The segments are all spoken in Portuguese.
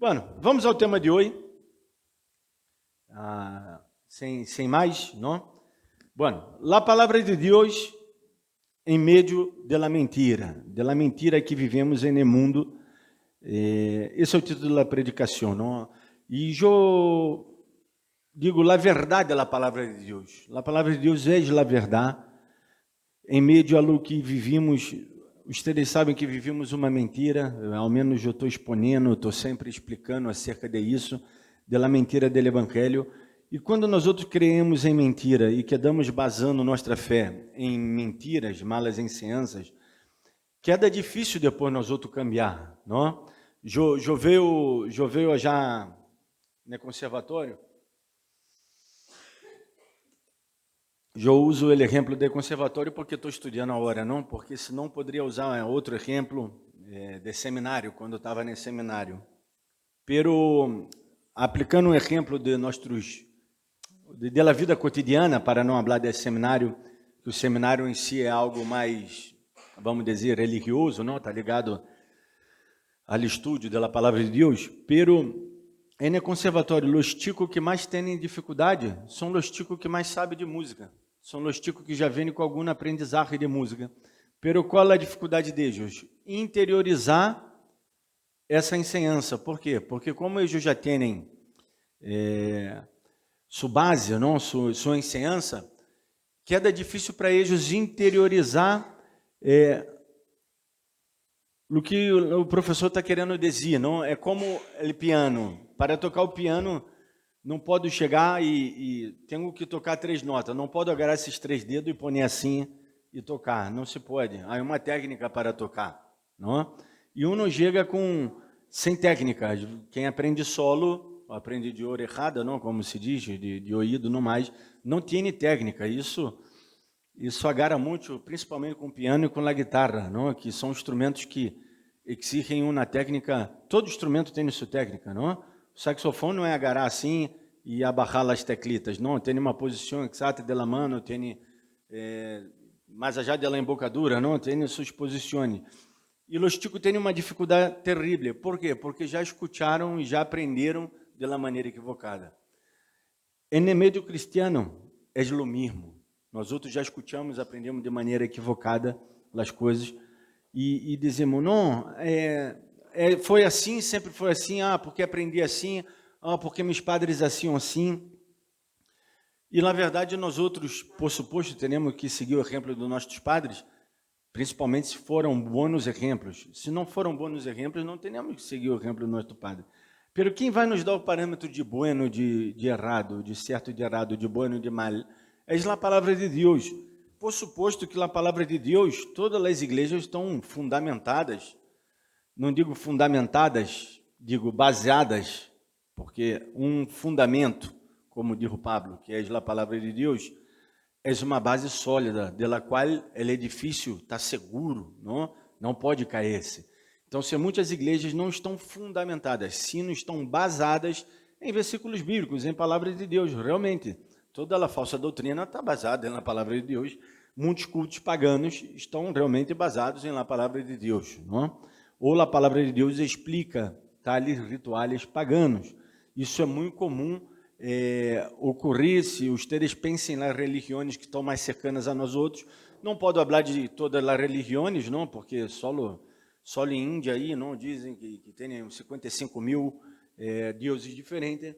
Bueno, vamos ao tema de hoje. Sem mais, não? Bueno, a palavra de Deus em meio da mentira que vivemos no mundo. Esse é o título da predicação, não? E eu digo a verdade da palavra de Deus. A palavra de Deus é a verdade. Em meio a lo que vivimos, vocês sabem que vivimos uma mentira, ao menos eu estou exponendo, estou sempre explicando acerca disso, da mentira do Evangelho. E quando nós outros creemos em mentira e quedamos basando nossa fé em mentiras, malas ensinanças, queda difícil depois nós outros cambiar, não? Eu veio já no conservatório. Eu uso o exemplo do conservatório porque estou estudando agora, não? Porque senão poderia usar outro exemplo de seminário, quando eu estava no seminário. Pero aplicando um exemplo de da vida cotidiana, para não falar de seminário, que o seminário em si é algo mais, vamos dizer, religioso, não? Está ligado ao estudo da palavra de Deus. Pero no conservatório, os chicos que mais têm dificuldade são os chicos que mais sabem de música. São os chicos que já vêm com algum aprendizagem de música. Pero qual é a dificuldade deles? Interiorizar essa ensinança. Por quê? Porque como eles já têm sua base, não? Sua ensinança, queda difícil para eles interiorizar o que o professor está querendo dizer, não? É como o piano. Para tocar o piano, não pode chegar e tenho que tocar 3 notas. Não pode agarrar esses 3 dedos e pôr assim e tocar. Não se pode. Há uma técnica para tocar, não? E não chega sem técnica. Quem aprende solo, aprende de orelhada, não, como se diz, de ouído, não mais, não tem técnica. Isso agarra muito, principalmente com o piano e com a guitarra, não? Que são instrumentos que exigem uma técnica. Todo instrumento tem sua técnica, não? O saxofone não é agarrar assim e abarrar as teclitas, não. Tem uma posição exata da mão, tem mais allá da embocadura, não. Tem suas posições. E os chicos têm uma dificuldade terrível. Por quê? Porque já escutaram e já aprenderam da maneira equivocada. No meio cristiano é o mesmo. Nós outros já escutamos, aprendemos de maneira equivocada as coisas e dizemos, não, foi assim, sempre foi assim, porque aprendi assim, porque meus padres assim. E, na verdade, nós outros, por suposto, temos que seguir o exemplo dos nossos padres, principalmente se foram bons exemplos. Se não foram bons exemplos, não temos que seguir o exemplo do nosso padre. Pero quem vai nos dar o parâmetro de bueno, de errado, de certo e de errado, de bueno e de mal, é a palavra de Deus. Por suposto que a palavra de Deus, todas as igrejas estão fundamentadas, não digo fundamentadas, digo baseadas, porque um fundamento, como diz o Pablo, que é a palavra de Deus, é uma base sólida, dela qual o edifício está seguro, não pode cair-se. Então, se muitas igrejas não estão fundamentadas, se não estão basadas em versículos bíblicos, em palavra de Deus, realmente, toda a falsa doutrina está baseada na palavra de Deus. Muitos cultos paganos estão realmente basados na palavra de Deus, não? Ou a palavra de Deus explica tais rituais paganos. Isso é muito comum ocorrer se vocês pensem nas religiões que estão mais cercanas a nós outros. Não posso falar de todas as religiões, não, porque só em Índia aí, não, dizem que tem 55 mil deuses diferentes.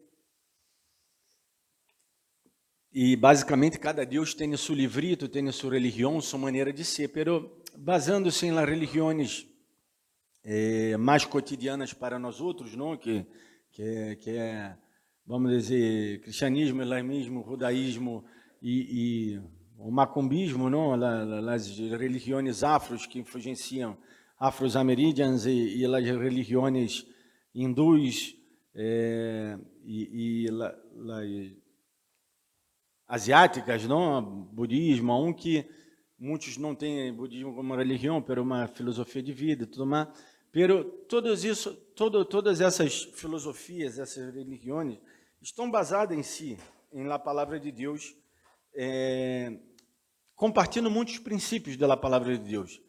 E, basicamente, cada Deus tem seu livrito, tem sua religião, sua maneira de ser. Pero, basando-se nas religiões mais cotidianas para nós outros, não? Que é, vamos dizer, cristianismo, islamismo, judaísmo e o macumbismo, não? As religiões afros que influenciam afro-ameríndias e as religiões hindus asiáticas, não? Budismo, que muitos não têm budismo como religião, mas uma filosofia de vida e tudo mais. Pero todas essas filosofias, essas religiões, estão basadas em si, na palavra de Deus, compartilhando muitos princípios da palavra de Deus,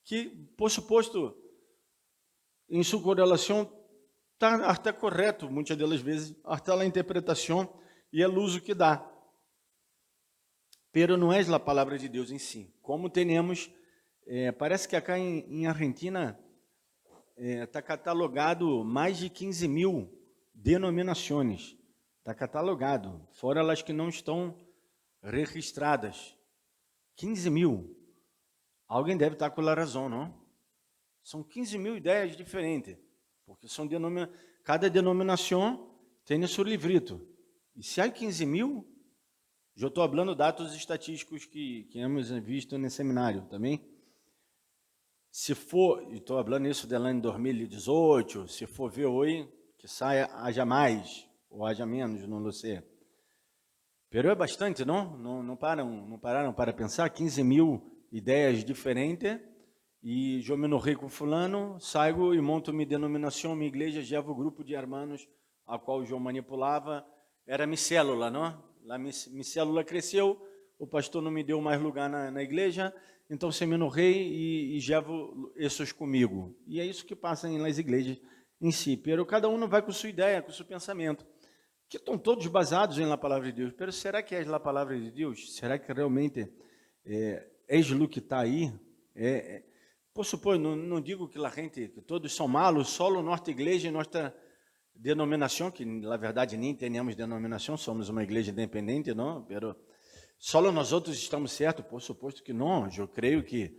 que, por suposto, em sua correlação, está até correto, muitas das vezes, até a interpretação e o uso que dá. Pero não é a palavra de Deus em si. Como temos, parece que acá em Argentina está catalogado mais de 15.000 denominações. Está catalogado, fora as que não estão registradas. 15.000. Alguém deve estar com a razão, não? São 15.000 ideias diferentes, porque são cada denominação tem seu livrito. E se há 15.000, já estou falando dados estatísticos que hemos visto no seminário também. Se for, estou falando isso do ano de 2018, se for ver hoje, que saia, haja mais ou haja menos, não sei. Pero é bastante, não? Não pararam para pensar? 15.000 ideias diferentes, e eu me enojei com fulano, saio e monto minha denominação, minha igreja, levo o grupo de hermanos a qual eu manipulava, era minha célula, não? Lá minha célula cresceu, o pastor não me deu mais lugar na igreja, então se me enojei e levo esses comigo. E é isso que passa nas igrejas em si. Pero cada um vai com sua ideia, com seu pensamento, que estão todos basados na palavra de Deus. Pero será que é a palavra de Deus? Será que realmente é o que está aí? Por supor, não digo que a gente, que todos são malos, só a nossa igreja e nossa denominação, que na verdade nem temos denominação, somos uma igreja independente, não? Pero só nós outros estamos certos, por suposto que não. Eu creio que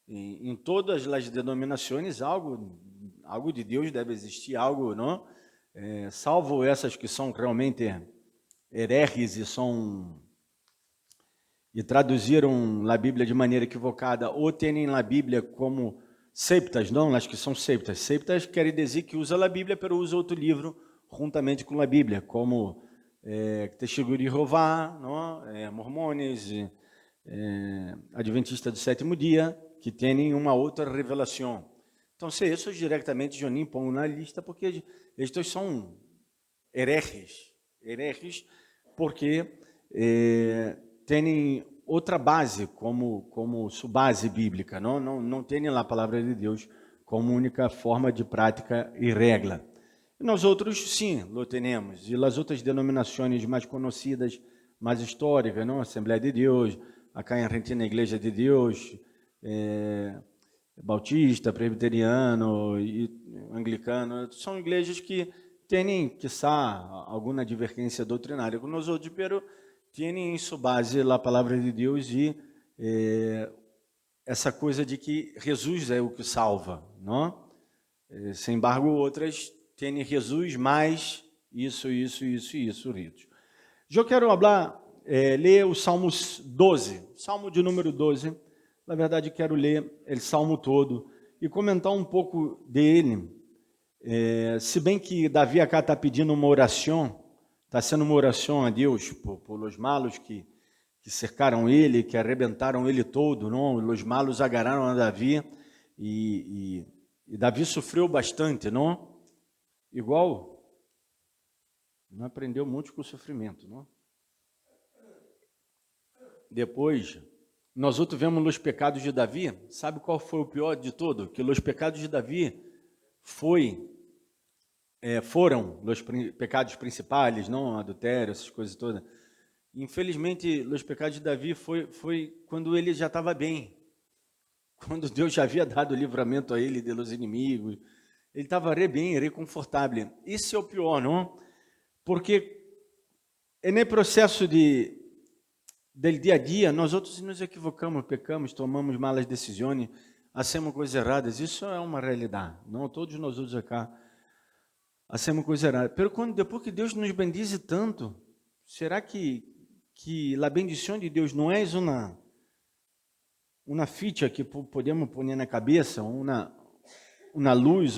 em todas as denominações algo de Deus deve existir, algo, não? Salvo essas que são realmente hereges e traduziram a Bíblia de maneira equivocada, ou têm a Bíblia como septas, não, as que são septas. Septas quer dizer que usa a Bíblia, pero usa outro livro juntamente com a Bíblia, como Testemunho de Jeová, mormones, adventistas do sétimo dia, que têm uma outra revelação. Então, se esses diretamente eu nem pongo na lista, porque estes são hereges, porque têm outra base como sua base bíblica, não têm a palavra de Deus como única forma de prática e regra. E nós outros, sim, lo temos. E as outras denominações mais conhecidas, mais históricas, não? Assembleia de Deus, acá em Argentina, a Igreja de Deus, Bautista, Presbiteriano e Anglicano, são igrejas que têm, quiçá, alguma divergência doutrinária com nós outros, pero têm em sua base a palavra de Deus e essa coisa de que Jesus é o que salva, não? Sem embargo, outras têm Jesus mais isso, ritos. Eu quero ler o Salmos 12, Salmo de número 12. Na verdade, quero ler o Salmo todo e comentar um pouco dele. Se bem que Davi acá está pedindo uma oração, está sendo uma oração a Deus por os malos que cercaram ele, que arrebentaram ele todo, não? Os malos agarraram a Davi e Davi sofreu bastante, não? Igual, não aprendeu muito com o sofrimento, não? Depois, nós outros vemos os pecados de Davi. Sabe qual foi o pior de tudo? Que os pecados de Davi foram os pecados principais, não adultério, essas coisas todas. Infelizmente, os pecados de Davi foi quando ele já estava bem, quando Deus já havia dado o livramento a ele dos inimigos. Ele estava bem, reconfortável. Isso é o pior, não? Porque no processo do dia a dia, nós outros nos equivocamos, pecamos, tomamos malas decisões, hacemos coisas erradas. Isso é uma realidade. Não, todos nós outros acá hacemos coisas erradas. Pero depois que Deus nos bendize tanto, será que a bendição de Deus não é uma ficha que podemos pôr na cabeça, uma luz,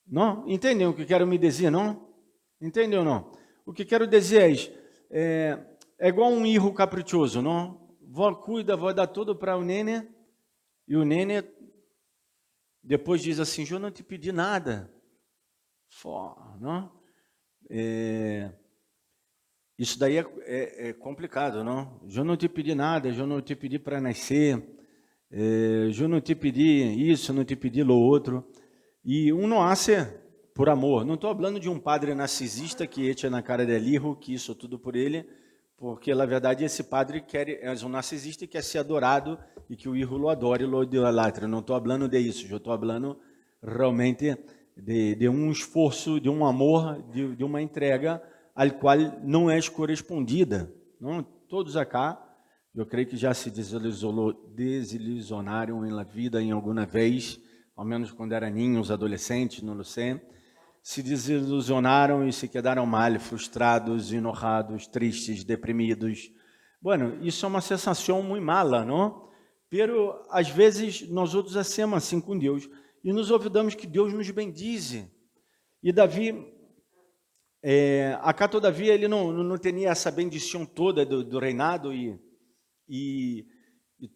não? Entendem o que quero me dizer, não? Entendem ou não? O que quero dizer é igual um filho caprichoso, não? Vó cuida, vó dá tudo para o nene, e o nene depois diz assim, eu não te pedi nada. Não? Isso daí é complicado, não? Eu não te pedi nada, eu não te pedi para nascer, eu não te pedi isso, não te pedi lo outro. E não nasce por amor. Não estou falando de um padre narcisista que echa na cara del hijo, que isso tudo por ele, porque, na verdade, esse padre é um narcisista e quer ser adorado e que o hijo lo adore e lo idolatre. Não estou falando de isso, eu estou falando realmente de um esforço, de um amor, de uma entrega al qual não é correspondida. Não? Todos acá, eu creio que já se desilusionaram na vida em alguma vez, ao menos quando eram ninhos, adolescentes, não sei, se desilusionaram e se quedaram mal, frustrados, enojados, tristes, deprimidos. Bueno, isso é uma sensação muito mala, não? Pero, às vezes, nós outros hacemos assim com Deus e nos olvidamos que Deus nos bendize. E Davi, acá, todavia, ele não tinha essa bendição toda do reinado e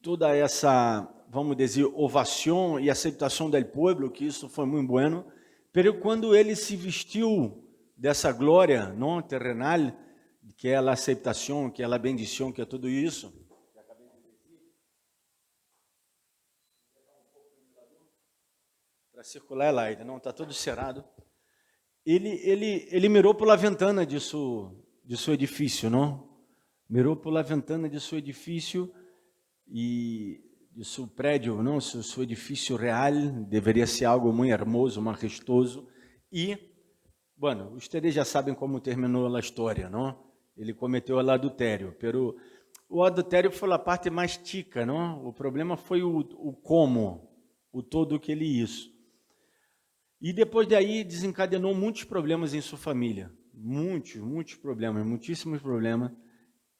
toda essa, vamos dizer, ovação e aceitação do povo, que isso foi muito bueno. Pero quando ele se vestiu dessa glória não terrenal, que é a aceitação, que é a bendição, que é tudo isso, para circular lá, não está tudo cerrado. Ele mirou pela ventana de seu edifício, não? Mirou pela ventana de seu edifício e de seu prédio, não? Seu edifício real deveria ser algo muito hermoso, majestoso. E, bueno, vocês já sabem como terminou a história, não? Ele cometeu o adultério, pero o adultério foi a parte mais tica, não? O problema foi o como, o todo que ele hizo. E depois daí desencadenou muitos problemas em sua família, muitos problemas, muitíssimos problemas,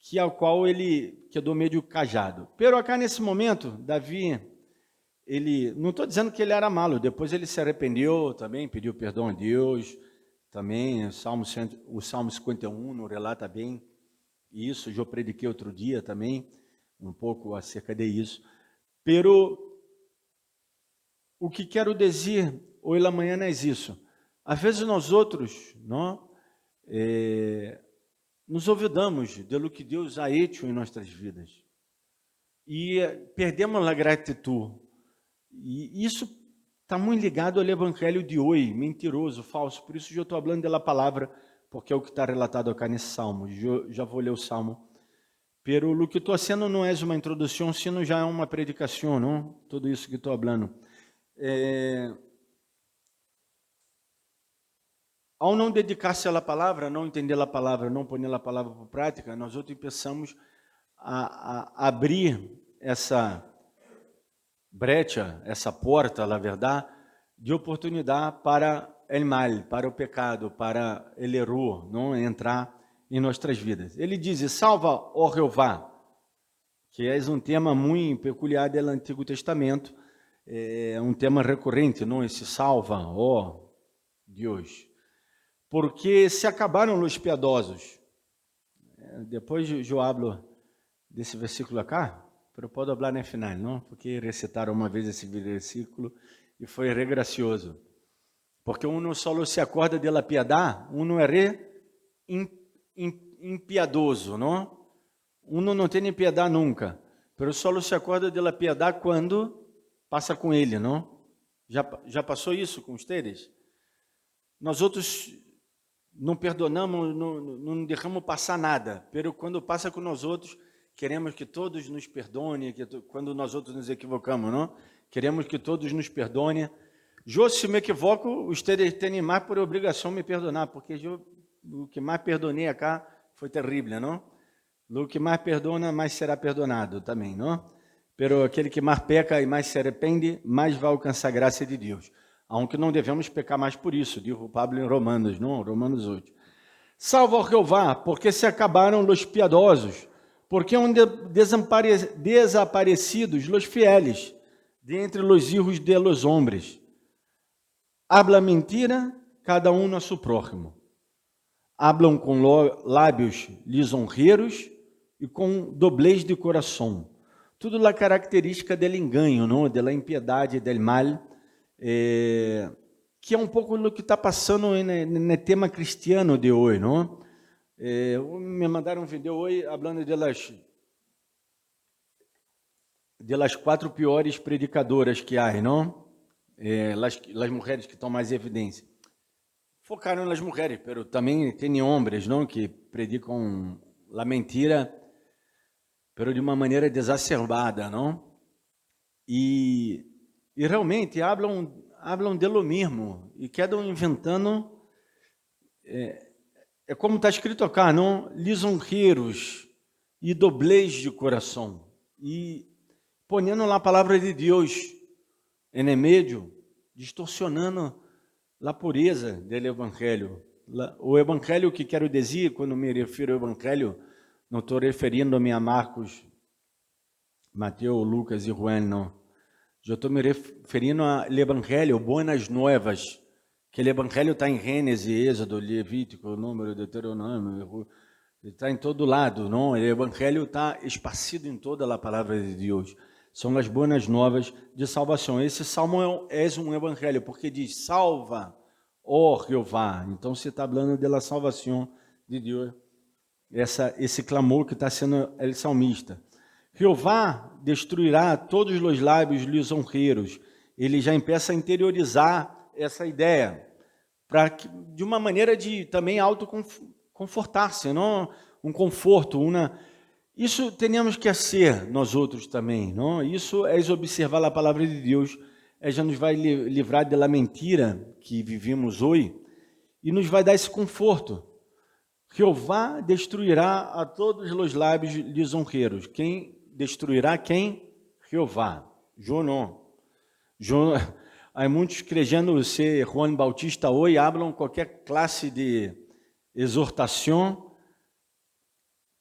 que ao qual ele quedou meio cajado. Pero acá nesse momento, Davi, ele, não estou dizendo que ele era malo, depois ele se arrependeu também, pediu perdão a Deus, também o Salmo 51 não relata bem isso, eu prediquei outro dia também, um pouco acerca disso. Pero o que quero dizer hoje pela manhã é isso. Às vezes nós outros, não, nos olvidamos do que Deus ha hecho em nossas vidas e perdemos a gratidão. E isso está muito ligado ao evangelho de hoje, mentiroso, falso. Por isso eu estou falando da palavra, porque é o que está relatado aqui nesse salmo. Eu já vou ler o salmo. Pero o que estou fazendo não é uma introdução, sino já é uma predicação, não? Tudo isso que estou falando. Ao não dedicar-se à palavra, não entender a palavra, não pôr a palavra por prática, nós outros pensamos a abrir essa brecha, essa porta, na verdade, de oportunidade para o mal, para o pecado, para o erro, não entrar em nossas vidas. Ele diz: salva, ó Jeová, que é um tema muito peculiar do Antigo Testamento, é um tema recorrente, não? Esse salva, ó Deus. Porque se acabaram os piedosos. Depois eu hablo desse versículo acá, pero posso falar no final, não? Porque recitaram uma vez esse versículo e foi regracioso. Porque uno só se acorda de la piedade, uno é impiedoso, não? Uno não tem piedade nunca, pero só se acorda de la piedade quando passa com ele, não? Já passou isso com vocês? Nós outros não perdonamos, não deixamos passar nada, pero quando passa com nós outros, queremos que todos nos perdonem, quando nós outros nos equivocamos, não? Queremos que todos nos perdonem. Eu, se me equivoco, vocês têm mais por obrigação me perdonar, porque o que mais perdonei acá foi terrível, não? O que mais perdona, mais será perdonado também, não? Pero aquele que mais peca e mais se arrepende, mais vai alcançar a graça de Deus. Aunque não devemos pecar mais por isso, diz o Pablo em Romanos, não? Romanos 8. Salva o Jeová, porque se acabaram os piedosos, porque han desaparecidos os fieles, de entre os hijos de los hombres. Habla mentira, cada um a seu prójimo. Hablam com lábios lisonjeiros e com doblez de coração. Tudo a característica do engano, não? Da impiedade, del mal, que é um pouco do que está passando no tema cristiano de hoje, não? Me mandaram um vídeo hoje falando de las 4 piores predicadoras que há, não? As mulheres que estão mais em evidência. focaram nas mulheres, pero também tem homens, não, que predicam a mentira, pero de uma maneira desacerbada, não? E realmente hablam de lo mesmo e quedam inventando. É como está escrito acá, não? Lisonjeiros e doblez de coração. E ponendo lá a palavra de Deus em meio, distorsionando a pureza do evangelho. O evangelho que quero dizer, quando me refiro ao evangelho, não estou referindo-me a Marcos, Mateus, Lucas e Juan, não. Eu estou me referindo ao evangelho, Buenas Novas, que o evangelho está em Gênesis, Êxodo, Levítico, Número, Deuteronômio, está em todo lado, não? O evangelho está esparcido em toda a palavra de Deus. São as boas novas de salvação. Esse salmo é um evangelho, porque diz, salva, ó Jeová. Então, se está falando da salvação de Deus, esse clamor que está sendo o salmista. Jeová destruirá todos os lábios lisonjeiros. Ele já empieza a interiorizar essa ideia, para de uma maneira de também autoconfortar-se, não? Um conforto, Isso temos que ser nós outros também, não? Isso é observar a palavra de Deus, já nos vai livrar da mentira que vivemos hoje e nos vai dar esse conforto. Jeová destruirá a todos os lábios lisonjeiros. Quem destruirá quem? Jeová. Eu não. Há muitos creyendo ser Juan Bautista hoje, hablam qualquer classe de exortação,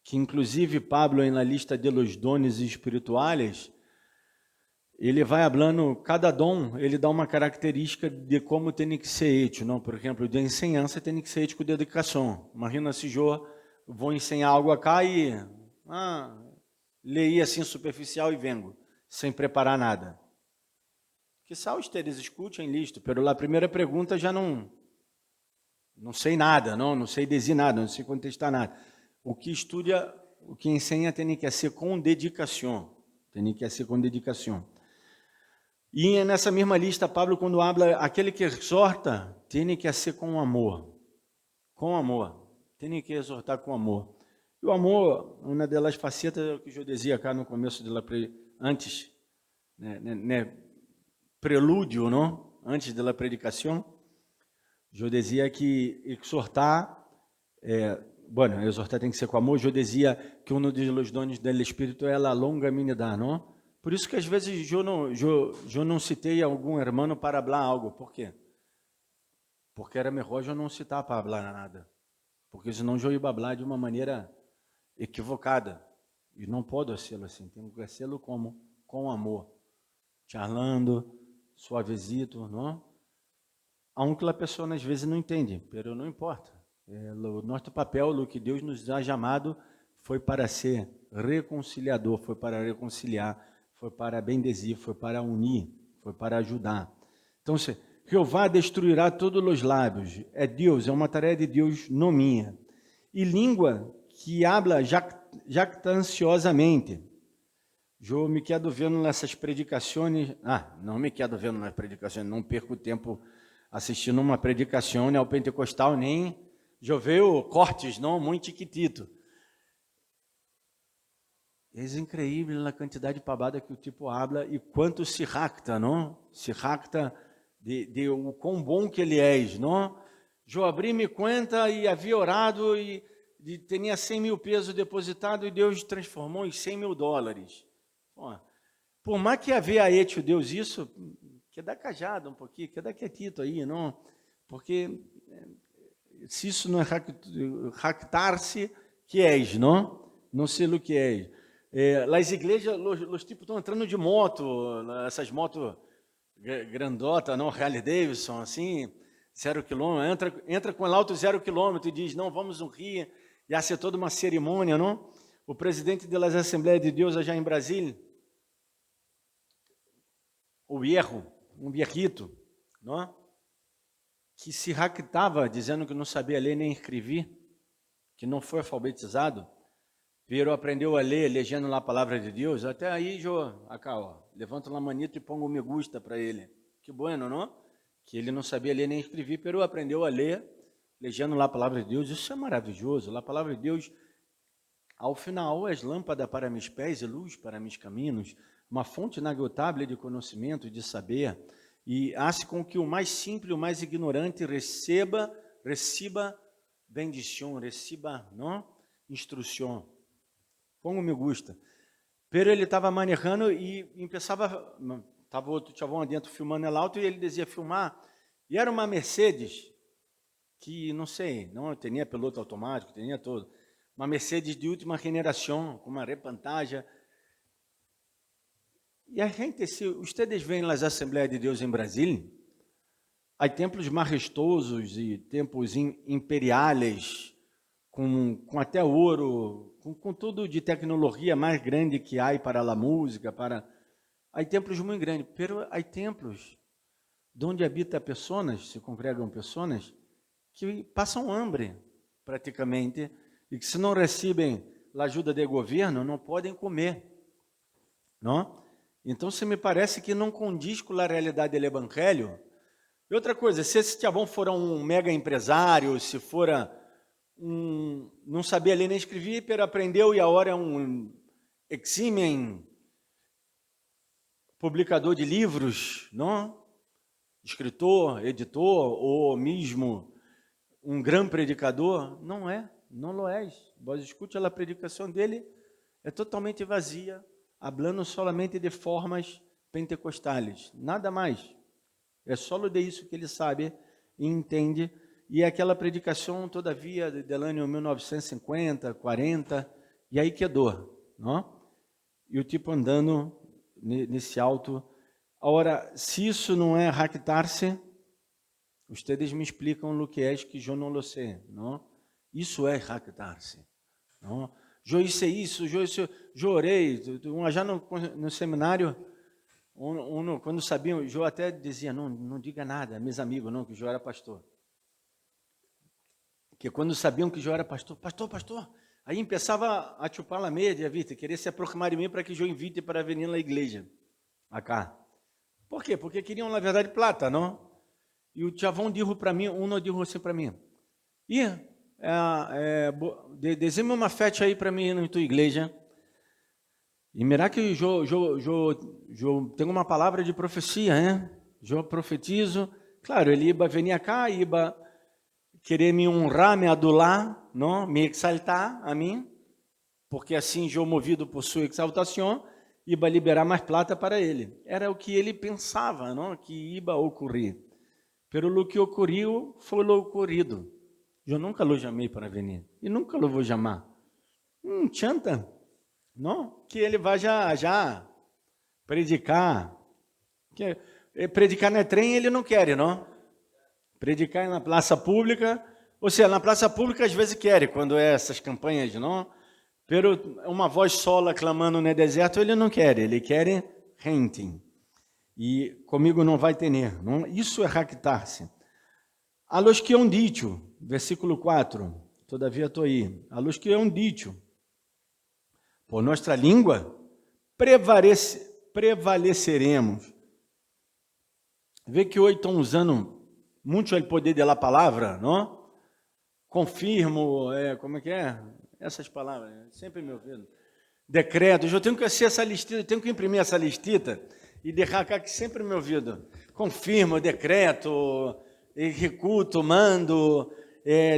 que inclusive Pablo, na lista de los dones espirituais, ele vai falando, cada dom, ele dá uma característica de como tem que ser ético, não? Por exemplo, de ensinança tem que ser ético de educação. Imagina se eu vou ensinar algo acá e leio assim superficial e vengo, sem preparar nada. Que só ustedes escutem listo, pero a primeira pergunta já não sei nada, não sei dizer nada, não sei contestar nada. O que estuda, o que ensina tem que ser com dedicação, E nessa mesma lista, Pablo, quando habla, aquele que exorta, tem que ser com amor, tem que exortar com amor. E o amor, uma das facetas que eu dizia cá no começo, antes, prelúdio, não? Antes da predicação, eu dizia que exortar, exortar tem que ser com amor. Eu dizia que um dos dones do Espírito é a longanimidade, não? Por isso que às vezes eu não citei algum irmão para falar algo. Por quê? Porque era melhor eu não citar para falar nada. Porque senão eu ia falar de uma maneira equivocada. E não pode ser assim. Tem que ser com amor. Charlando, suavecito, não? Aunque a pessoa às vezes não entende, mas não importa. O nosso papel, o que Deus nos ha chamado, foi para ser reconciliador, foi para reconciliar, foi para bendezer, foi para unir, foi para ajudar. Então, Jeová destruirá todos os lábios. É Deus, é uma tarefa de Deus, não minha. E língua que habla jactanciosamente. Eu me quedo vendo nessas predicações. Não me quedo vendo nas predicações, não perco tempo assistindo uma predicação ao pentecostal, nem eu vejo cortes, não, muito chiquitito. É incrível a quantidade de pavada que o tipo habla e quanto se jacta, não? Se jacta de o quão bom que ele é, não? Eu abri minha conta e havia orado e tinha 100 mil pesos depositado e Deus transformou em 100 mil dólares. Por mais que havia a ético Deus isso, quer dar cajado um pouquinho, quer dar quietito aí, não? Porque se isso não é jactar-se, que és, não? Não sei o que és. As igrejas, os tipos estão entrando de moto, essas motos grandota, não, Harley Davidson, assim, 0 km, entra com o alto 0 km e diz, não, vamos no Rio, e há toda uma cerimônia, não? O presidente das Assembleias de Deus, já em Brasília, o viejo, um viejito, não? Que se jactava, dizendo que não sabia ler nem escrever, que não foi alfabetizado, pero aprendeu a ler, legendo lá a palavra de Deus. Até aí, levanto a manita e pongo me gusta para ele. Que bueno, não? Que ele não sabia ler nem escrever, pero aprendeu a ler legendo lá a palavra de Deus, isso é maravilhoso. Lá a palavra de Deus, ao final, és lâmpada para meus pés e luz para meus caminhos, uma fonte inesgotável de conhecimento e de saber, e hace com que o mais simples, o mais ignorante receba bendição, receba, não? Instrução. Como me gusta. Pero ele estava manejando e começava, estava outro chavão dentro filmando ela alto e ele dizia filmar, e era uma Mercedes, que não sei, não tinha piloto automático, tinha todo, uma Mercedes de última geração, com uma repantagem. E a gente, se vocês veem nas Assembleias de Deus em Brasília, há templos majestosos e templos imperiais, com até ouro, com tudo de tecnologia mais grande que há para a música, há templos muito grandes, pero há templos onde habitam pessoas, se congregam pessoas, que passam hambre, praticamente, e que se não recebem a ajuda do governo, não podem comer, não? Então, se me parece que não condiz com a realidade do evangelho. E outra coisa, se esse chavão for um mega empresário, se for não sabia ler nem escrever, pero aprendeu e agora é um exímio publicador de livros, não? Escritor, editor, ou mesmo um grande predicador, não lo és. Vós escute a predicação dele, é totalmente vazia, hablando solamente de formas pentecostales, nada mais. É só de isso que ele sabe e entende, e é aquela predicação, todavia, do ano 1950, 40, e aí quedou, não? E o tipo andando nesse alto. Agora, se isso não é jactar-se, vocês me explicam o que é que eu não lo sei, não? Isso é jactar-se, não? Eu hice isso, eu orei, já no seminário, quando sabiam, eu até dizia, não diga nada, meus amigos, não, que eu era pastor. Que quando sabiam que eu era pastor, aí começava a chupar a meia, viste, querer se aproximar de mim para que eu invite para vir na igreja, acá. Por quê? Porque queriam, na verdade, plata, não? E o chavão disse para mim, disse assim para mim, desenha uma festa aí para mim na tua igreja. E mirá que eu tenho uma palavra de profecia, né? Eu profetizo. Claro, ele ia vir cá, ia querer me honrar, me adular, não? Me exaltar a mim, porque assim eu, movido por sua exaltação, ia liberar mais plata para ele. Era o que ele pensava, não? Que ia ocorrer. Pelo que ocorreu, foi o ocorrido. Eu nunca lo chamei para vir, e nunca lo vou chamar. Chanta, não? Que ele vá já predicar. Predicar no trem ele não quer, não? Predicar na praça pública, ou seja, na praça pública às vezes quer, quando é essas campanhas, não? Pero uma voz sola clamando no deserto ele não quer, ele quer gente. E comigo não vai ter, não? Isso é jactar-se. A los que han dicho, versículo 4, todavia estou aí, a los que han dicho, por nossa língua prevaleceremos. Vê que hoje estão usando muito o poder da palavra, não? Confirmo, como é que é? Essas palavras, sempre me ouvindo. Decretos, eu tenho que ser essa listita, eu tenho que imprimir essa listita e deixar cá que sempre me ouvido. Confirmo, decreto, executo, mando,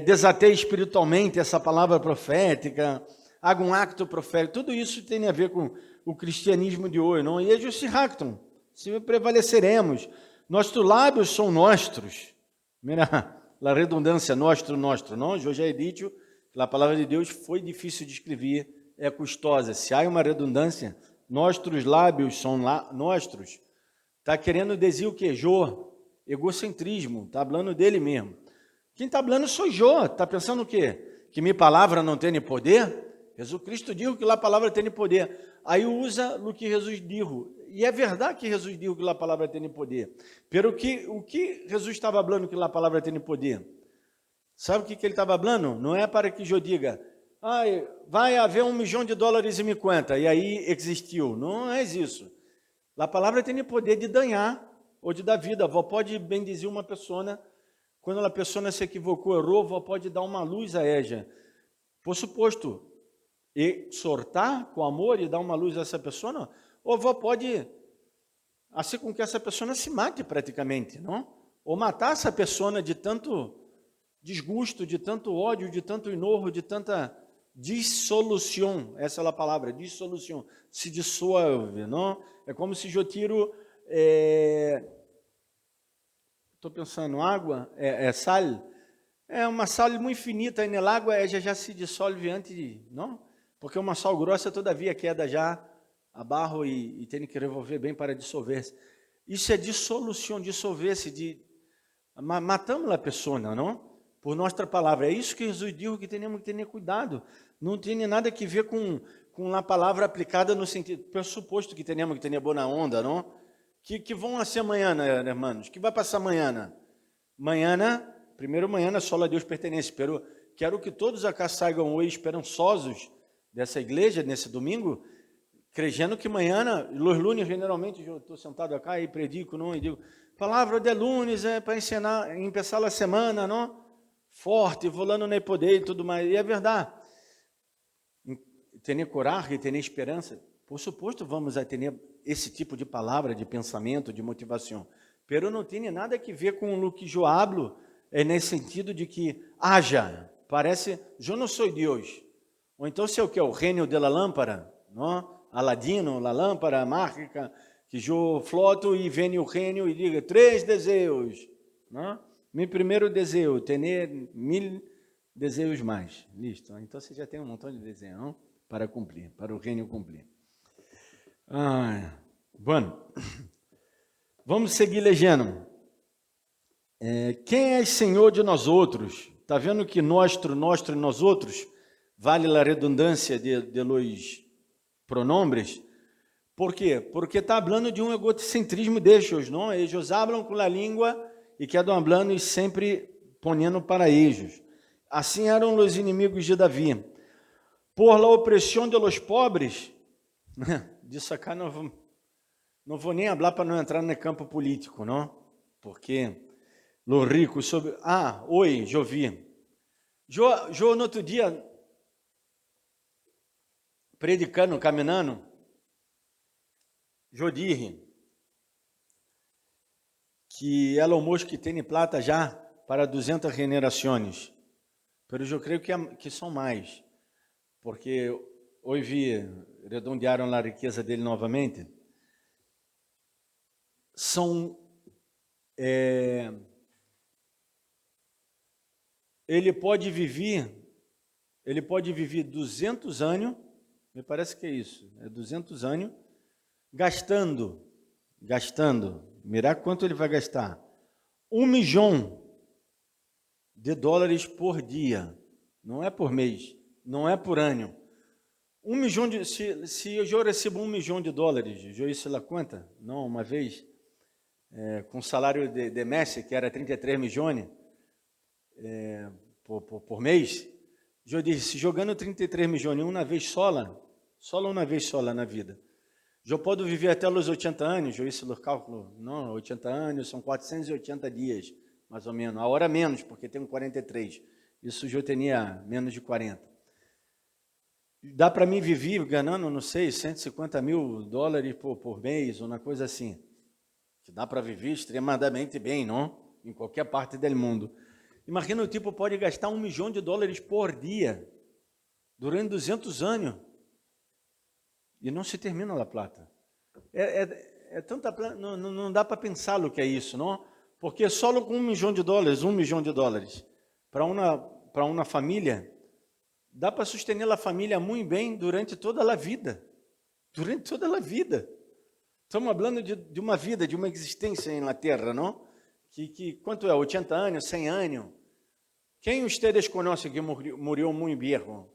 desatei espiritualmente essa palavra profética, hago um acto profético, tudo isso tem a ver com o cristianismo de hoje, não? E eles se jactam, se prevaleceremos, nossos lábios são nossos, mira, a redundância, nosso, não? Eu já he dito, a palavra de Deus foi difícil de escrever, é custosa, se há uma redundância, nossos lábios são nossos, está querendo dizer o que? Egocentrismo, está falando dele mesmo. Quem está falando sou eu, está pensando o quê? Que minha palavra não tem poder? Jesus Cristo disse que a palavra tem poder. Aí usa o que Jesus disse. E é verdade que Jesus disse que a palavra tem poder. Pero o que Jesus estava falando que a palavra tem poder? Sabe o que ele estava falando? Não é para que eu diga, vai haver $1 milhão e me conta, e aí existiu. Não é isso. A palavra tem poder de danhar ou de dar vida. Pode bendizer uma pessoa Quando a pessoa se equivocou, errou, vó pode dar uma luz a ella. Por suposto, exortar com amor e dar uma luz a essa pessoa, não. Ou vó pode fazer com que essa pessoa se mate praticamente, não? Ou matar essa pessoa de tanto desgosto, de tanto ódio, de tanto enojo, de tanta dissolução. Essa é a palavra, dissolução. Se dissolve, não? É como se eu tiro... Estou pensando, água, sal, é uma sal muito finita, e na água já se dissolve antes, não? Porque uma sal grossa, todavia, queda já a barro e tem que revolver bem para dissolver-se. Isso é dissolução, dissolver-se, matamos a pessoa, não? Por nossa palavra. É isso que Jesus diz, que temos que ter cuidado. Não tem nada que ver com a palavra aplicada no sentido, pressuposto que temos que ter boa onda, não? Que vão ser amanhã, irmãos? Que vai passar amanhã? Primeiro amanhã só a Deus pertence. Pero quero que todos acá saiam hoje esperançosos dessa igreja, nesse domingo, crendo que amanhã, os lunes, generalmente, eu estou sentado acá e predico, não? E digo, palavra de lunes é para ensinar, começar a semana, não? Forte, volando no poder e tudo mais. E é verdade. Ter coragem, ter esperança. Por suposto, vamos a ter esse tipo de palavra, de pensamento, de motivação. Pero não tem nada a ver com o que eu hablo, nesse sentido de que haja. Parece, eu não sou Deus. Ou então, se é o que? O gênio da lâmpada, não? Aladino, a lâmpada mágica, que eu floto e vem o gênio e diga 3 desejos. Não? Meu primeiro desejo, ter 1000 desejos mais. Listo. Então, você já tem um montão de desejos, não? Para cumprir, para o gênio cumprir. Bueno, vamos seguir lendo. Quem é Senhor de nós outros? Está vendo que nosso e nós outros vale a redundância de los pronombres? Por quê? Porque está falando de um egocentrismo destes, não? Eles falam com a língua e quedam falando e sempre ponendo para eles. Assim eram os inimigos de Davi. Por la opressão de los pobres, disso acá não vou nem falar para não entrar no campo político, não? Porque os ricos sobre... Oi, eu vi. Eu no outro dia, predicando, caminhando, eu disse que Elon Musk tem plata já para 200 generações, mas eu creio que são mais, porque hoje redondearam a riqueza dele novamente. Ele pode viver 200 anos, me parece que é isso, 200 anos, gastando, mirar quanto ele vai gastar, $1 milhão por dia, não é por mês, não é por ano. 1 milhão se eu recebo $1 milhão, eu isso lá conta? Não, uma vez, com o salário de Messi, que era 33 milhões por mês, eu disse, jogando 33 milhões uma vez só uma vez só na vida, eu posso viver até os 80 anos, eu isso no cálculo, não, 80 anos são 480 dias, mais ou menos, a hora menos, porque tenho 43, isso eu tinha menos de 40. Dá para mim viver ganhando, não sei, $150 mil por mês, ou uma coisa assim. Que dá para viver extremadamente bem, não? Em qualquer parte do mundo. Imagina, o tipo pode gastar $1 milhão por dia, durante 200 anos, e não se termina a plata. Tanta plata, não dá para pensar o que é isso, não? Porque só com $1 milhão, $1 milhão, para uma família, dá para sustentar a família muito bem durante toda a vida. Durante toda a vida. Estamos falando de uma vida, de uma existência na Terra, não? Que quanto é? 80 anos, 100 anos? Quem ustedes conhecem que morreu muito viejo?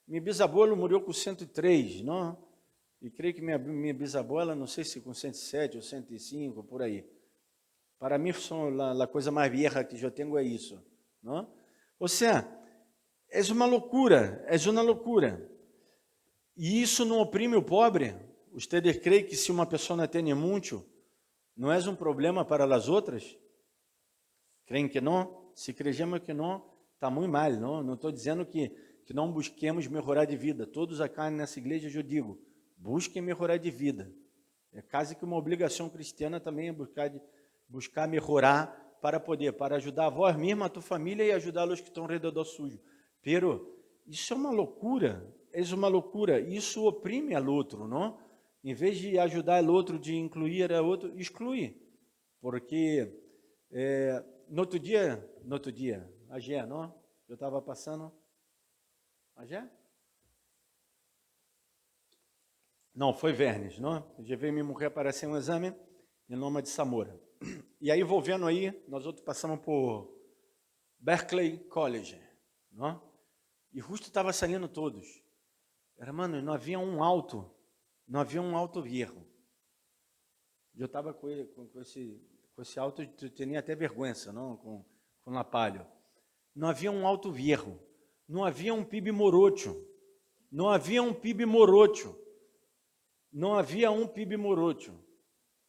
Meu bisavô morreu com 103, não? E creio que minha bisavó, não sei se com 107 ou 105, por aí. Para mim, a coisa mais vieja que eu tenho é isso, não? Ou seja, é uma loucura, E isso não oprime o pobre? Ustedes creem que se uma pessoa tem muito, não é um problema para as outras? Creem que não? Se cremos que não, está muito mal, não? Não estou dizendo que não busquemos melhorar de vida. Todos aqui nessa igreja, eu digo, busquem melhorar de vida. É quase que uma obrigação cristiana também é buscar melhorar para ajudar a vós mesmo, a tua família e ajudar os que estão ao redor sujo. Pero isso é uma loucura, isso oprime ao outro, não? Em vez de ajudar o outro, de incluir o outro, exclui. Porque no outro dia, Agé, não? Eu estava passando, Agé? Não, foi Vernes, não? Eu já veio minha mulher para fazer um exame em nome de Samora. E aí, voltando aí, nós outros passamos por Berkeley College, não? E justo estava saindo todos. Hermano, não havia um alto viejo. Eu estava com esse alto, eu tinha até vergonha, não? Com lapalho. Não havia um alto viejo. Não havia um pibe morocho. Não havia um pibe morocho.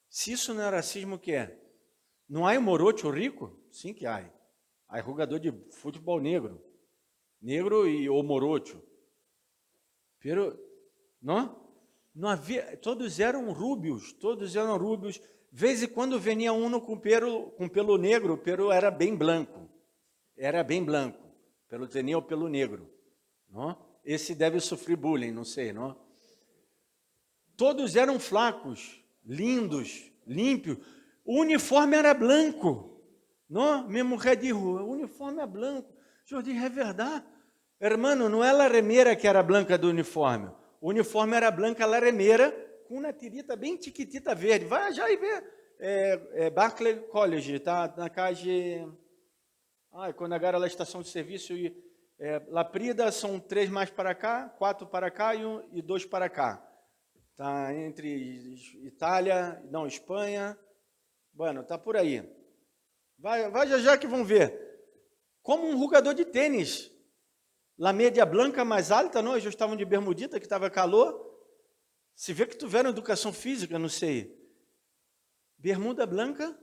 Se isso não é racismo, o que é? Não há um morocho rico? Sim que há. Há jogador de futebol negro ou morocho. Pero, não havia, todos eram rúbios. Vez em quando venia um com pelo negro, pero era bem branco. Pelo tinha o pelo negro. Não? Esse deve sofrer bullying, não sei, não? Todos eram flacos, lindos, límpios. O uniforme era branco. Não? Minha mulher disse, o uniforme é branco. Eu disse, é verdade. Hermano, não é a remeira que era branca do uniforme. O uniforme era branca, a remeira, com uma tirita bem tiquitita verde. Vai já e vê. Berkeley College, tá na casa de... quando agora a estação de serviço... Laprida são 3 mais para cá, 4 para cá e 2 para cá. Está entre Espanha, bueno, está por aí. Vai já que vão ver. Como um jogador de tênis. La média branca mais alta, não? Eles estavam de bermudita, que estava calor. Se vê que tiveram educação física, não sei. Bermuda branca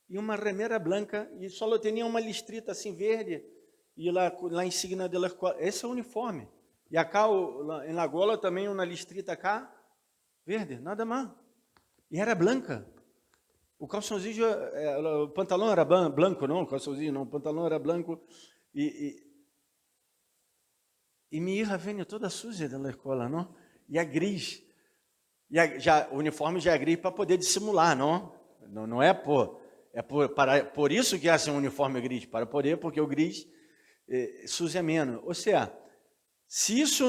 e uma remera branca, e só tinha uma listrita assim verde, e lá em signa dela, esse é o uniforme. E acá, em Lagola, também uma listrita cá, verde, nada mais. E era branca. O calçãozinho, o pantalão era branco, não? O calçãozinho não, o pantalão era branco. E minha irmã vem toda suja da escola, não? E é gris. O uniforme já é gris para poder dissimular, não? Não é por isso que é assim um uniforme gris, porque o gris suja menos. Ou seja, se isso...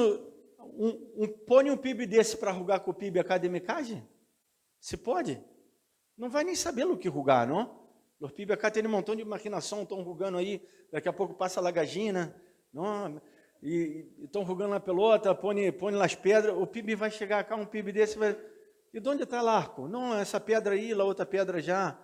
põe um PIB desse para rugar com o PIB academicagem? Se pode? Não vai nem saber o que rugar, não? Os PIB acá tem um montão de maquinação, estão rugando aí, daqui a pouco passa a lagagina, não? E estão rugando na pelota, põe as pedras, o PIB vai chegar cá, um PIB desse, e de onde está o arco? Não, essa pedra aí, a outra pedra já.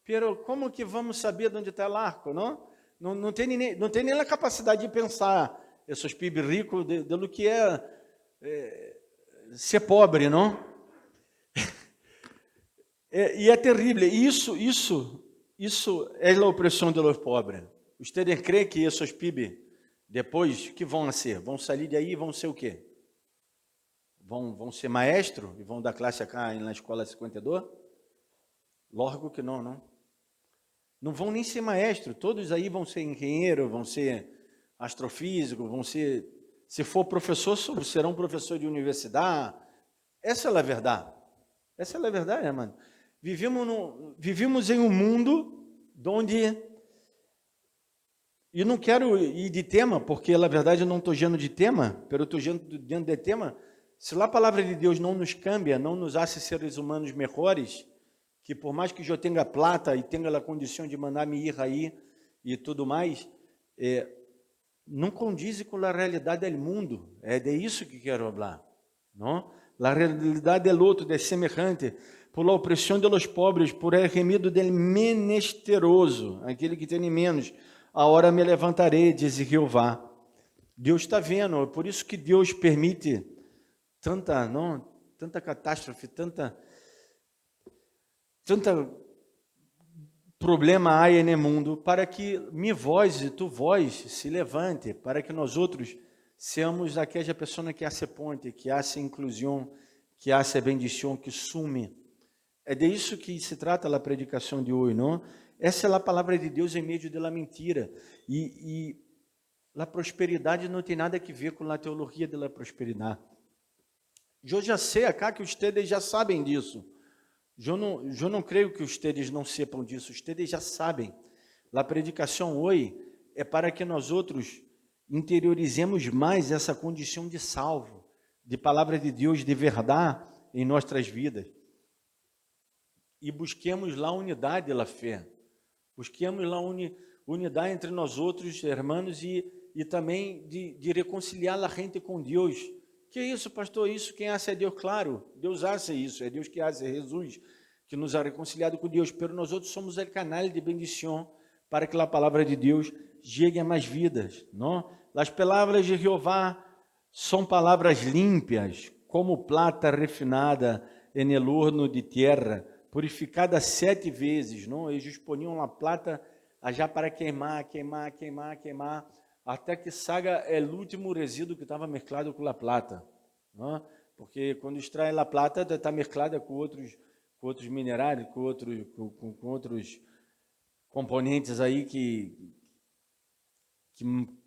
Pero como que vamos saber de onde está o arco, não? Não tem nem a capacidade de pensar esses PIB ricos do que ser pobre, não? E é terrível. Isso é a opressão dos pobres. Vocês creem que esses PIB, depois, que vão ser? Vão sair daí e vão ser o quê? Vão ser maestro e vão dar classe acá na escola 52? Lógico que não. Não vão nem ser maestro. Todos aí vão ser engenheiro, vão ser astrofísico, vão ser... Se for professor, serão professor de universidade. Essa é a verdade. Irmão. Vivemos em um mundo onde... E não quero ir de tema, porque, na verdade, eu não estou dentro de tema, mas eu estou dentro de tema. Se a palavra de Deus não nos cambia, não nos hace seres humanos melhores, que por mais que eu tenha plata e tenha a condição de mandar me ir aí e tudo mais, não condiz com a realidade do mundo. É de isso que quero falar, não? A realidade do outro é semelhante por la opressão de los pobres, por el remido del menesteroso, aquele que tem menos. A hora me levantarei, diz Jeová. Deus está vendo, é por isso que Deus permite tanta catástrofe, tanta problema há en el mundo, para que mi voz e tu voz se levante, para que nós outros seamos aquela pessoa que hace ponte, que hace inclusão, que hace bendição, que sume. É de isso que se trata a predicação de hoje, não? Essa é a palavra de Deus em meio da mentira. E a prosperidade não tem nada a ver com a teologia da prosperidade. Eu já sei acá que vocês já sabem disso. Eu não creio que vocês não sepam disso. Vocês já sabem. A predicação hoje é para que nós outros interiorizemos mais essa condição de salvo, de palavra de Deus, de verdade em nossas vidas. E busquemos lá a unidade da fé. Busquemos lá unidade entre nós outros, irmãos, e também de reconciliar a gente com Deus. Que isso, pastor? Isso quem hace é Deus, claro. Deus hace isso, é Deus que hace, é Jesus que nos ha reconciliado com Deus. Pero nós outros somos o canal de bendição para que a palavra de Deus chegue a mais vidas, não? As palavras de Jeová são palavras limpas, como plata refinada en el horno de terra, purificada 7 vezes, não? Eles poniam a plata já para queimar, até que saga o último resíduo que estava mesclado com a plata, não? Porque quando extrai a plata está mesclada com outros minerais, com outros componentes aí que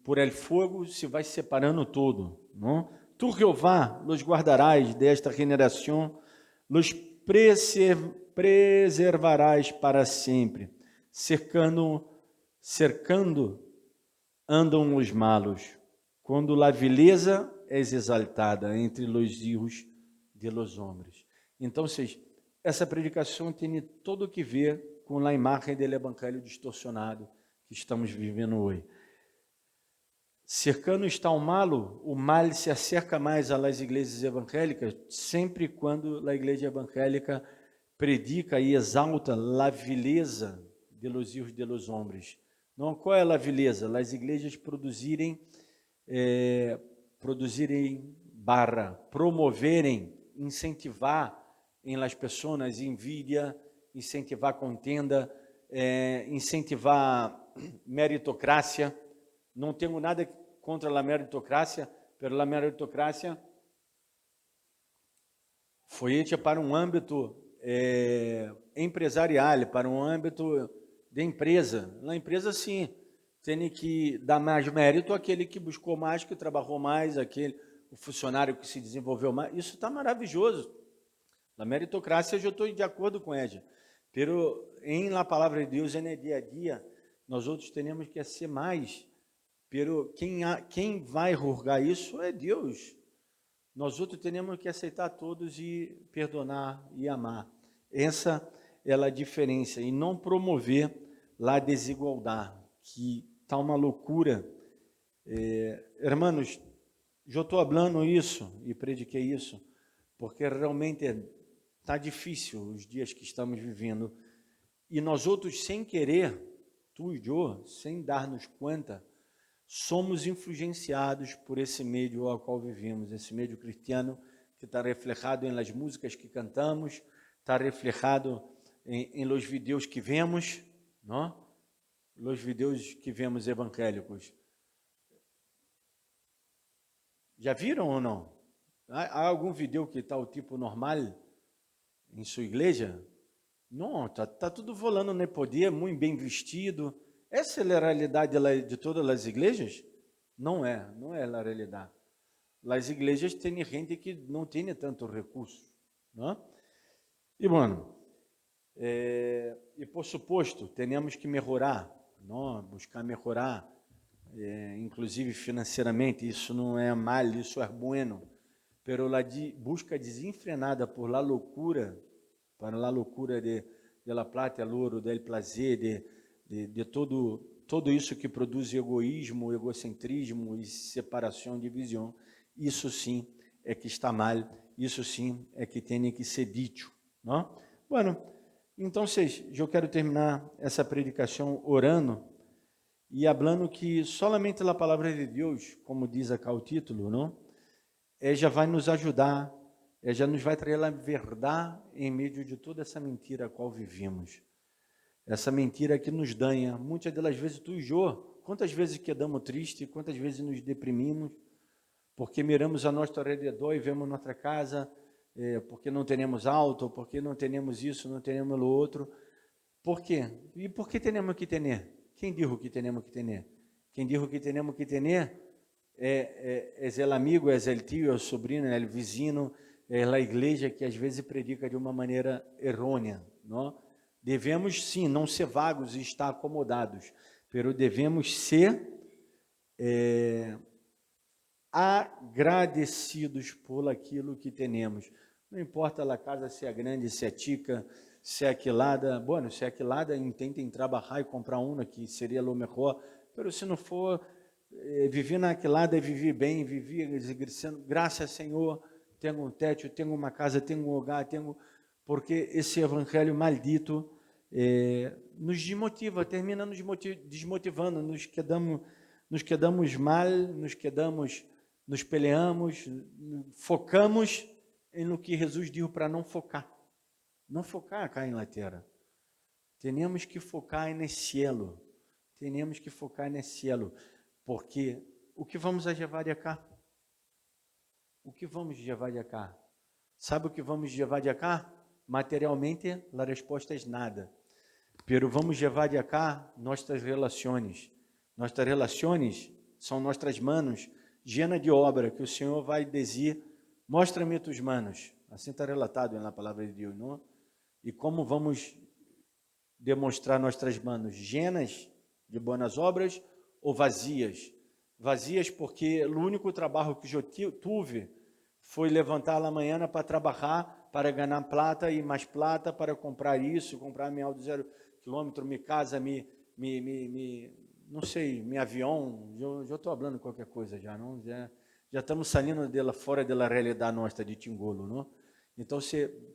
por el fogo se vai separando todo, não? Tu, Jeová, los guardarás desta generação, los preservarás para sempre, cercando andam os malos, quando a vileza é exaltada entre os hijos de los homens. Então, essa predicação tem todo o que ver com a imagem do evangelho distorcionado que estamos vivendo hoje. Cercando está o mal se acerca mais às igrejas evangélicas, sempre quando a igreja evangélica predica e exalta a vileza de los hijos de los homens. Não, qual é a vileza? As igrejas promoverem, incentivar em las pessoas envidia, incentivar contenda, incentivar meritocracia. Não tenho nada contra a meritocracia, mas a meritocracia foi hecha para um âmbito empresarial, para um âmbito de empresa. Na empresa, sim, tem que dar mais mérito àquele que buscou mais, que trabalhou mais, o funcionário que se desenvolveu mais. Isso está maravilhoso. Na meritocracia, eu estou de acordo com ela. Pero em la palavra de Deus, no dia a dia, nós outros temos que ser mais. Pero quem vai julgar isso é Deus. Nós outros temos que aceitar todos e perdonar e amar. Essa é a diferença. E não promover a desigualdade, que está uma loucura. Hermanos, eu estou falando isso e prediquei isso, porque realmente está difícil os dias que estamos vivendo. E nós outros, sem querer, tu e eu, sem dar-nos conta, somos influenciados por esse meio ao qual vivemos, esse meio cristiano que está reflejado nas músicas que cantamos, está reflejado em los vídeos que vemos, não? Los vídeos que vemos evangélicos. Já viram ou não? Há algum vídeo que está o tipo normal em sua igreja? Não, está tudo volando no poder, muito bem vestido. Essa é a realidade de todas as igrejas? Não é a realidade. As igrejas têm gente que não tem tanto recurso, não? E, bueno, e por suposto, temos que melhorar, não? Buscar melhorar, inclusive financeiramente. Isso não é mal, isso é bueno. Pero a busca desenfrenada por la loucura, para la loucura de la plata, el oro, del placer, de todo isso que produz egoísmo, egocentrismo e separação, divisão, isso sim é que está mal, isso sim é que tem que ser dito, não? Bueno, então, eu quero terminar essa predicação orando e falando que solamente a palavra de Deus, como diz acá o título, não? Já vai nos ajudar, já nos vai trazer a verdade em meio de toda essa mentira a qual vivemos. essa mentira que nos danha. Muitas das vezes tu e Jô, quantas vezes quedamos tristes, quantas vezes nos deprimimos, porque miramos a nosso redor e vemos nossa casa, porque não temos auto, porque não temos isso, não temos o outro. Por quê? E por que temos que ter? Quem disse que temos que ter? Quem disse que temos que ter é o amigo, é o tio, é o sobrinho, é o vizinho, é a igreja que às vezes predica de uma maneira errônea, não? Devemos sim não ser vagos e estar acomodados, pero devemos ser agradecidos por aquilo que temos. Não importa a casa se é grande, se é tica, se é aquilada. Bueno, se é aquilada, tentem trabalhar e comprar uma que seria o melhor. Pero se não for, viver na aquilada é viver bem, viver dizendo, graças Senhor, tenho um teto, tenho uma casa, tenho um lugar, porque esse evangelho maldito nos desmotiva, termina nos desmotivando, nos quedamos mal, nos peleamos, focamos no que Jesus disse para não focar. Não focar cá na terra. Temos que focar no cielo. Temos que focar no cielo. Porque o que vamos levar de cá? O que vamos levar de cá? Sabe o que vamos levar de cá? Materialmente, a resposta é nada. Pero vamos levar de cá nossas relações. Nossas relações são nossas manos llenas de obra, que o Senhor vai dizer, mostra-me tus manos. Assim está relatado na palavra de Deus, não? E como vamos demonstrar nossas manos? Llenas de boas obras ou vazias? Vazias porque o único trabalho que eu tive foi levantar a manhã para trabalhar, para ganhar plata e mais plata, para comprar isso, comprar meu auto 0 km, minha casa, não sei, meu avião. Eu estou falando qualquer coisa já, não? Já estamos saindo fora da realidade nossa de Tingolo, não? Então,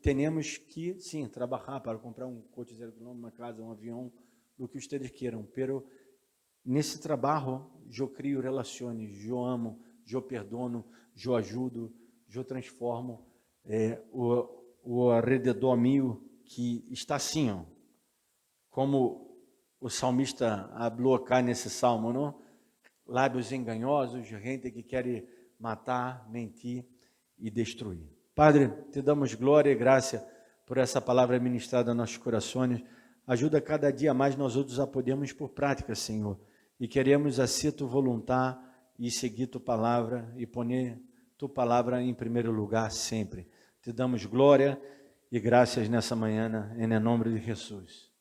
temos que, sim, trabalhar para comprar um coche 0 km, uma casa, um avião, do que vocês queiram. Pero nesse trabalho, eu crio relações, eu amo, eu perdono, eu ajudo, eu transformo o arredor meu que está assim, ó, como o salmista falou cá nesse salmo, não? Lábios enganhosos, gente que quer matar, mentir e destruir. Padre, te damos glória e graça por essa palavra ministrada aos nossos corações. Ajuda cada dia mais nós outros a podermos por prática, Senhor. E queremos assim tu voluntar e seguir tu palavra e poner tu palavra em primeiro lugar sempre. Te damos glória e graças nessa manhã, em nome de Jesus.